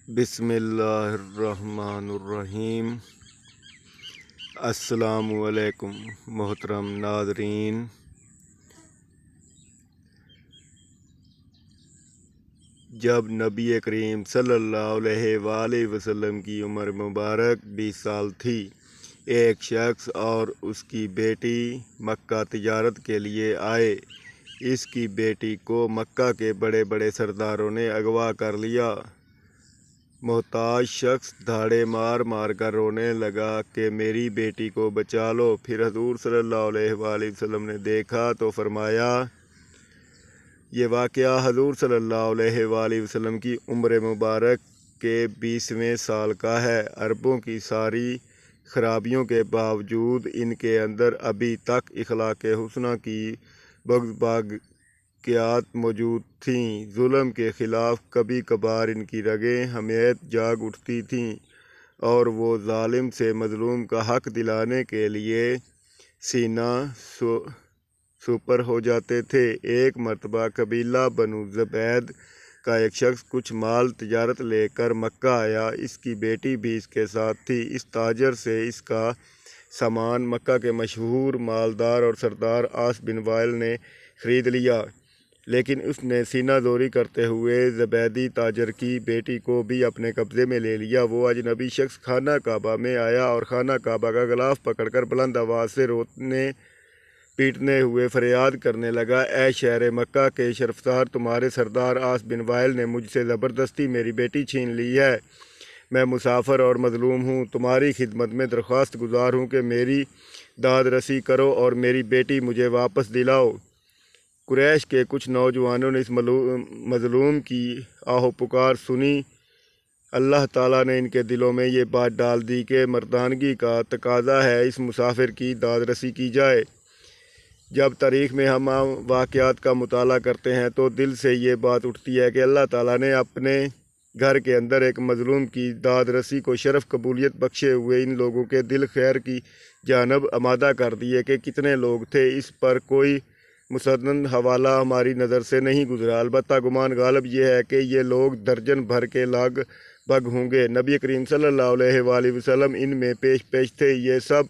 بسم اللہ الرحمن الرحیم۔ السلام علیکم محترم ناظرین۔ جب نبی کریم صلی اللہ علیہ وآلہ وسلم کی عمر مبارک 20 سال تھی، ایک شخص اور اس کی بیٹی مکہ تجارت کے لیے آئے۔ اس کی بیٹی کو مکہ کے بڑے بڑے سرداروں نے اغوا کر لیا۔ محتاج شخص دھاڑے مار مار کر رونے لگا کہ میری بیٹی کو بچا لو۔ پھر حضور صلی اللہ علیہ وآلہ وسلم نے دیکھا تو فرمایا۔ یہ واقعہ حضور صلی اللہ علیہ وآلہ وسلم کی عمر مبارک کے 20ویں سال کا ہے۔ عربوں کی ساری خرابیوں کے باوجود ان کے اندر ابھی تک اخلاق حسنہ کی باقیات موجود تھیں۔ ظلم کے خلاف کبھی کبھار ان کی رگیں حمیت جاگ اٹھتی تھیں اور وہ ظالم سے مظلوم کا حق دلانے کے لیے سینہ سپر ہو جاتے تھے۔ ایک مرتبہ قبیلہ بنو زبید کا ایک شخص کچھ مال تجارت لے کر مکہ آیا۔ اس کی بیٹی بھی اس کے ساتھ تھی۔ اس تاجر سے اس کا سامان مکہ کے مشہور مالدار اور سردار عاص بن وائل نے خرید لیا، لیکن اس نے سینہ زوری کرتے ہوئے زبیدی تاجر کی بیٹی کو بھی اپنے قبضے میں لے لیا۔ وہ اجنبی شخص خانہ کعبہ میں آیا اور خانہ کعبہ کا غلاف پکڑ کر بلند آواز سے رونے پیٹنے ہوئے فریاد کرنے لگا، اے شہر مکہ کے شرفسار، تمہارے سردار عاص بن وائل نے مجھ سے زبردستی میری بیٹی چھین لی ہے۔ میں مسافر اور مظلوم ہوں، تمہاری خدمت میں درخواست گزار ہوں کہ میری داد رسی کرو اور میری بیٹی مجھے واپس دلاؤ۔ قریش کے کچھ نوجوانوں نے اس مظلوم کی آہ و پکار سنی۔ اللہ تعالیٰ نے ان کے دلوں میں یہ بات ڈال دی کہ مردانگی کا تقاضا ہے اس مسافر کی داد رسی کی جائے۔ جب تاریخ میں ہم واقعات کا مطالعہ کرتے ہیں تو دل سے یہ بات اٹھتی ہے کہ اللہ تعالیٰ نے اپنے گھر کے اندر ایک مظلوم کی داد رسی کو شرف قبولیت بخشے ہوئے ان لوگوں کے دل خیر کی جانب آمادہ کر دیے کہ کتنے لوگ تھے، اس پر کوئی مستند حوالہ ہماری نظر سے نہیں گزرا۔ البتہ گمان غالب یہ ہے کہ یہ لوگ درجن بھر کے لگ بھگ ہوں گے۔ نبی کریم صلی اللہ علیہ وآلہ وسلم ان میں پیش تھے۔ یہ سب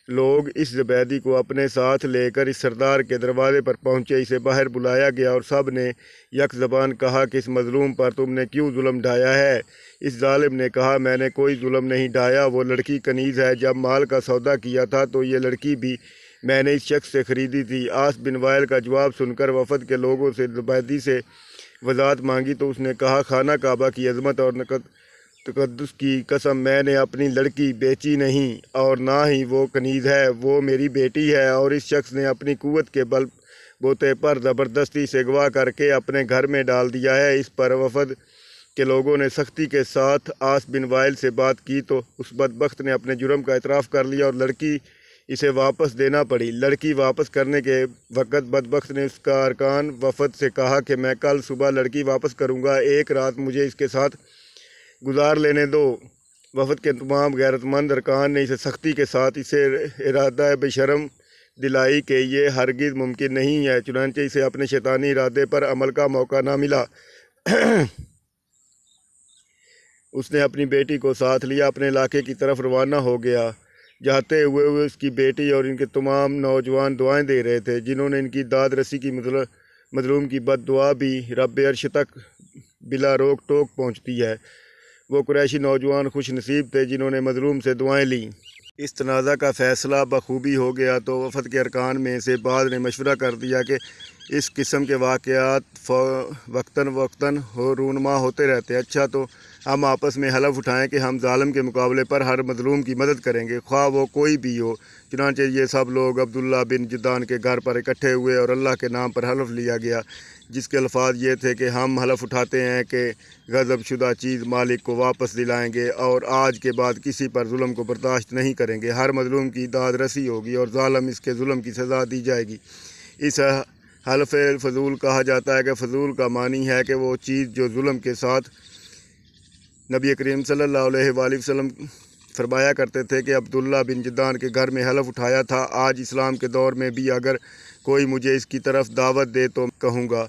لوگ اس زبیدی کو اپنے ساتھ لے کر اس سردار کے دروازے پر پہنچے۔ اسے باہر بلایا گیا اور سب نے یک زبان کہا کہ اس مظلوم پر تم نے کیوں ظلم ڈھایا ہے؟ اس ظالم نے کہا، میں نے کوئی ظلم نہیں ڈھایا، وہ لڑکی کنیز ہے۔ جب مال کا سودا کیا تھا تو یہ لڑکی بھی میں نے اس شخص سے خریدی تھی۔ عاص بن وائل کا جواب سن کر وفد کے لوگوں سے زبیدی سے وضاحت مانگی تو اس نے کہا، خانہ کعبہ کی عظمت اور تقدس کی قسم، میں نے اپنی لڑکی بیچی نہیں اور نہ ہی وہ کنیز ہے، وہ میری بیٹی ہے اور اس شخص نے اپنی قوت کے بل بوتے پر زبردستی سے اغوا کر کے اپنے گھر میں ڈال دیا ہے۔ اس پر وفد کے لوگوں نے سختی کے ساتھ عاص بن وائل سے بات کی تو اس بدبخت نے اپنے جرم کا اعتراف کر لیا اور لڑکی اسے واپس دینا پڑی۔ لڑکی واپس کرنے کے وقت بدبخت نے اس کا ارکان وفد سے کہا کہ میں کل صبح لڑکی واپس کروں گا، ایک رات مجھے اس کے ساتھ گزار لینے دو۔ وفد کے تمام غیرت مند ارکان نے اسے سختی کے ساتھ اسے ارادہ بشرم دلائی کہ یہ ہرگز ممکن نہیں ہے، چنانچہ اسے اپنے شیطانی ارادے پر عمل کا موقع نہ ملا۔ اس نے اپنی بیٹی کو ساتھ لیا، اپنے علاقے کی طرف روانہ ہو گیا۔ جاتے ہوئے اس کی بیٹی اور ان کے تمام نوجوان دعائیں دے رہے تھے، جنہوں نے ان کی داد رسی کی مظلوم کی بد دعا بھی رب عرش تک بلا روک ٹوک پہنچتی ہے۔ وہ قریشی نوجوان خوش نصیب تھے جنہوں نے مظلوم سے دعائیں لیں۔ اس تنازع کا فیصلہ بخوبی ہو گیا تو وفد کے ارکان میں سے بعض نے مشورہ کر دیا کہ اس قسم کے واقعات وقتاً رونما ہوتے رہتے، اچھا تو ہم آپس میں حلف اٹھائیں کہ ہم ظالم کے مقابلے پر ہر مظلوم کی مدد کریں گے، خواہ وہ کوئی بھی ہو۔ چنانچہ یہ سب لوگ عبداللہ بن جدعان کے گھر پر اکٹھے ہوئے اور اللہ کے نام پر حلف لیا گیا، جس کے الفاظ یہ تھے کہ ہم حلف اٹھاتے ہیں کہ غصب شدہ چیز مالک کو واپس دلائیں گے اور آج کے بعد کسی پر ظلم کو برداشت نہیں کریں گے۔ ہر مظلوم کی داد رسی ہوگی اور ظالم اس کے ظلم کی سزا دی جائے گی۔ اس حلف فضول کہا جاتا ہے کہ فضول کا معنی ہے کہ وہ چیز جو ظلم کے ساتھ نبی کریم صلی اللہ علیہ وآلہ وسلم فرمایا کرتے تھے کہ عبداللہ بن جدعان کے گھر میں حلف اٹھایا تھا، آج اسلام کے دور میں بھی اگر کوئی مجھے اس کی طرف دعوت دے تو کہوں گا۔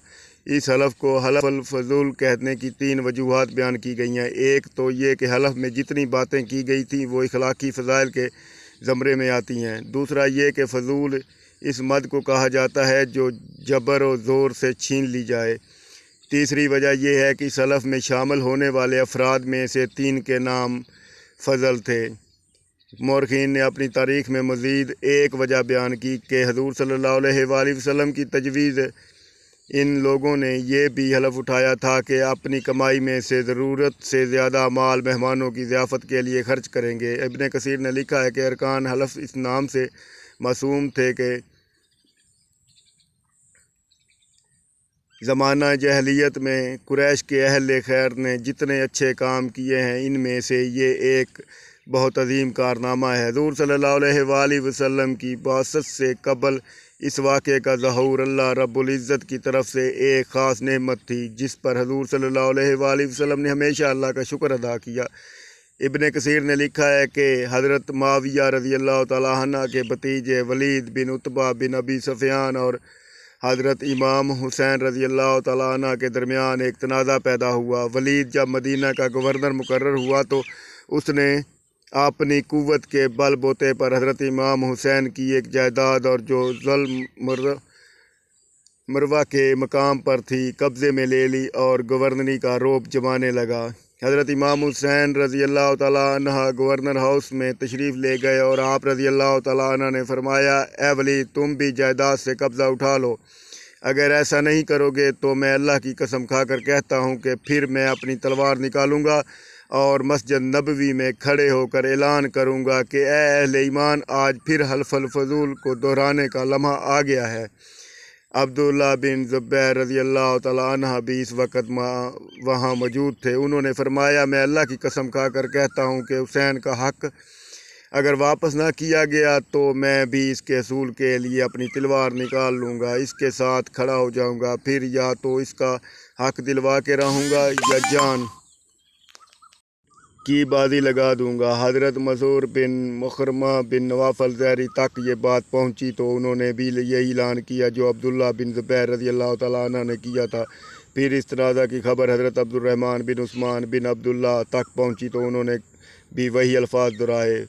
اس حلف کو حلف الفضول کہنے کی 3 وجوہات بیان کی گئی ہیں۔ ایک تو یہ کہ حلف میں جتنی باتیں کی گئی تھیں وہ اخلاقی فضائل کے زمرے میں آتی ہیں۔ دوسرا یہ کہ فضول اس مد کو کہا جاتا ہے جو جبر و زور سے چھین لی جائے۔ تیسری وجہ یہ ہے کہ اس حلف میں شامل ہونے والے افراد میں سے 3 کے نام فضل تھے۔ مورخین نے اپنی تاریخ میں مزید ایک وجہ بیان کی کہ حضور صلی اللہ علیہ وآلہ وسلم کی تجویز ان لوگوں نے یہ بھی حلف اٹھایا تھا کہ اپنی کمائی میں سے ضرورت سے زیادہ مال مہمانوں کی ضیافت کے لیے خرچ کریں گے۔ ابن کثیر نے لکھا ہے کہ ارکان حلف اس نام سے معصوم تھے کہ زمانہ جاہلیت میں قریش کے اہل خیر نے جتنے اچھے کام کیے ہیں ان میں سے یہ ایک بہت عظیم کارنامہ ہے۔ حضور صلی اللہ علیہ وآلہ وسلم کی بعثت سے قبل اس واقعے کا ظہور اللہ رب العزت کی طرف سے ایک خاص نعمت تھی جس پر حضور صلی اللہ علیہ وآلہ وسلم نے ہمیشہ اللہ کا شکر ادا کیا۔ ابن کثیر نے لکھا ہے کہ حضرت معاویہ رضی اللہ تعالیٰ عنہ کے بھتیجے ولید بن عتبہ بن ابی سفیان اور حضرت امام حسین رضی اللہ تعالیٰ عنہ کے درمیان ایک تنازع پیدا ہوا۔ ولید جب مدینہ کا گورنر مقرر ہوا تو اس نے اپنی قوت کے بل بوتے پر حضرت امام حسین کی ایک جائیداد اور جو ظلم مروہ کے مقام پر تھی قبضے میں لے لی اور گورنری کا رعب جمانے لگا۔ حضرت امام حسین رضی اللہ تعالیٰ عنہ گورنر ہاؤس میں تشریف لے گئے اور آپ رضی اللہ تعالیٰ عنہ نے فرمایا، اے ولید تم بھی جائیداد سے قبضہ اٹھا لو، اگر ایسا نہیں کرو گے تو میں اللہ کی قسم کھا کر کہتا ہوں کہ پھر میں اپنی تلوار نکالوں گا اور مسجد نبوی میں کھڑے ہو کر اعلان کروں گا کہ اے اہل ایمان، آج پھر حلف الفضول کو دہرانے کا لمحہ آ گیا ہے۔ عبداللہ بن زبیر رضی اللہ تعالیٰ عنہ بھی اس وقت وہاں موجود تھے۔ انہوں نے فرمایا، میں اللہ کی قسم کھا کر کہتا ہوں کہ حسین کا حق اگر واپس نہ کیا گیا تو میں بھی اس کے حصول کے لیے اپنی تلوار نکال لوں گا، اس کے ساتھ کھڑا ہو جاؤں گا، پھر یا تو اس کا حق دلوا کے رہوں گا یا جان کی بازی لگا دوں گا۔ حضرت مسعود بن مخرمہ بن نواف الزہری تک یہ بات پہنچی تو انہوں نے بھی یہی اعلان کیا جو عبداللہ بن زبیر رضی اللہ تعالیٰ عنہ نے کیا تھا۔ پھر اس تنازع کی خبر حضرت عبد الرحمن بن عثمان بن عبداللہ تک پہنچی تو انہوں نے بھی وہی الفاظ دہرائے۔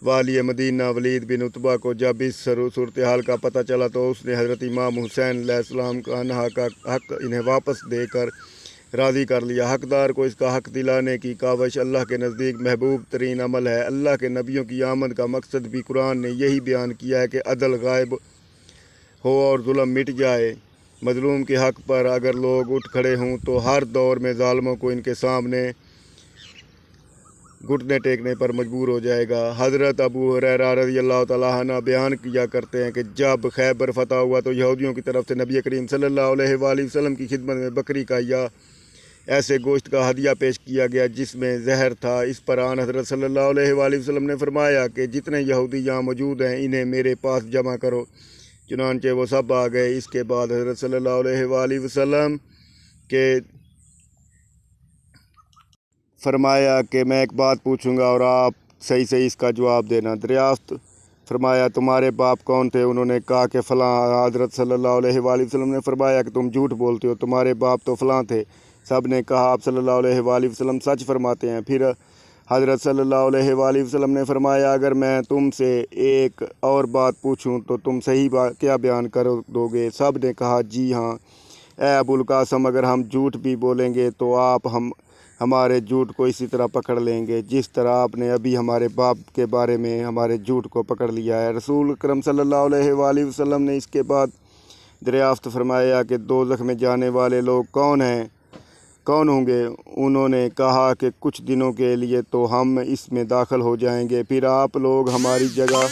والی مدینہ ولید بن عتبہ کو جب اس صورتحال کا پتہ چلا تو اس نے حضرت امام حسین علیہ السلام کا حق انہیں واپس دے کر راضی کر لیا۔ حقدار کو اس کا حق دلانے کی کاوش اللہ کے نزدیک محبوب ترین عمل ہے۔ اللہ کے نبیوں کی آمد کا مقصد بھی قرآن نے یہی بیان کیا ہے کہ عدل غائب ہو اور ظلم مٹ جائے۔ مظلوم کے حق پر اگر لوگ اٹھ کھڑے ہوں تو ہر دور میں ظالموں کو ان کے سامنے گھٹنے ٹیکنے پر مجبور ہو جائے گا۔ حضرت ابو ہریرہ رضی اللہ تعالیٰ عنہ بیان کیا کرتے ہیں کہ جب خیبر فتح ہوا تو یہودیوں کی طرف سے نبی کریم صلی اللہ علیہ وآلہ وسلم کی خدمت میں بکری کا یا ایسے گوشت کا ہدیہ پیش کیا گیا جس میں زہر تھا۔ اس پر آن حضرت صلی اللہ علیہ وآلہ وسلم نے فرمایا کہ جتنے یہودی یہاں موجود ہیں انہیں میرے پاس جمع کرو، چنانچہ وہ سب آ گئے۔ اس کے بعد حضرت صلی اللہ علیہ وآلہ وسلم کے فرمایا کہ میں ایک بات پوچھوں گا اور آپ صحیح اس کا جواب دینا۔ دریافت فرمایا، تمہارے باپ کون تھے؟ انہوں نے کہا کہ فلاں۔ حضرت صلی اللہ علیہ وآلہ وسلم نے فرمایا کہ تم جھوٹ بولتے ہو، تمہارے باپ تو فلاں تھے۔ سب نے کہا، آپ صلی اللہ علیہ وآلہ وسلم سچ فرماتے ہیں۔ پھر حضرت صلی اللہ علیہ وآلہ وسلم نے فرمایا، اگر میں تم سے ایک اور بات پوچھوں تو تم صحیح کیا بیان کر دو گے؟ سب نے کہا، جی ہاں اے ابو القاسم، اگر ہم جھوٹ بھی بولیں گے تو آپ ہمارے جھوٹ کو اسی طرح پکڑ لیں گے جس طرح آپ نے ابھی ہمارے باپ کے بارے میں ہمارے جھوٹ کو پکڑ لیا ہے۔ رسول اکرم صلی اللہ علیہ وآلہ وسلم نے اس کے بعد دریافت فرمایا کہ دوزخ میں جانے والے لوگ کون ہوں گے؟ انہوں نے کہا کہ کچھ دنوں کے لیے تو ہم اس میں داخل ہو جائیں گے، پھر آپ لوگ ہماری جگہ